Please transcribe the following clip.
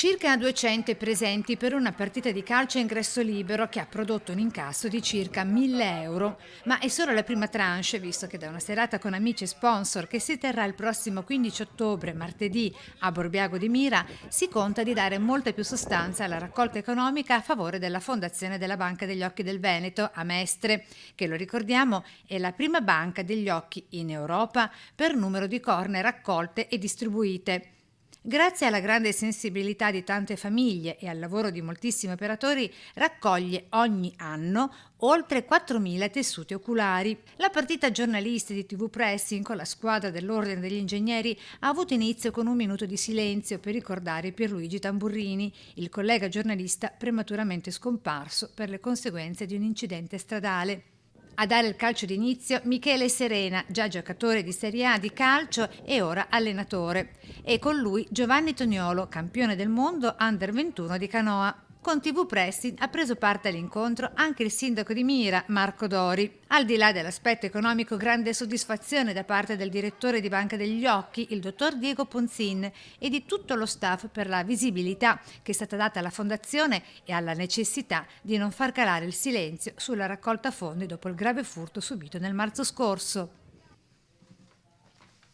Circa 200 presenti per una partita di calcio a ingresso libero che ha prodotto un incasso di circa 1.000 euro. Ma è solo la prima tranche, visto che da una serata con amici e sponsor che si terrà il prossimo 15 ottobre, martedì, a Borbiago di Mira, si conta di dare molta più sostanza alla raccolta economica a favore della Fondazione della Banca degli Occhi del Veneto, a Mestre, che lo ricordiamo è la prima banca degli occhi in Europa per numero di cornee raccolte e distribuite. Grazie alla grande sensibilità di tante famiglie e al lavoro di moltissimi operatori, raccoglie ogni anno oltre 4.000 tessuti oculari. La partita giornalisti di TV Pressing con la squadra dell'Ordine degli Ingegneri ha avuto inizio con un minuto di silenzio per ricordare Pierluigi Tamburrini, il collega giornalista prematuramente scomparso per le conseguenze di un incidente stradale. A dare il calcio d'inizio Michele Serena, già giocatore di Serie A di calcio e ora allenatore, e con lui Giovanni Toniolo, campione del mondo Under 21 di canoa. Con TV Pressing ha preso parte all'incontro anche il sindaco di Mira, Marco Dori. Al di là dell'aspetto economico, grande soddisfazione da parte del direttore di Banca degli Occhi, il dottor Diego Ponzin, e di tutto lo staff per la visibilità che è stata data alla fondazione e alla necessità di non far calare il silenzio sulla raccolta fondi dopo il grave furto subito nel marzo scorso.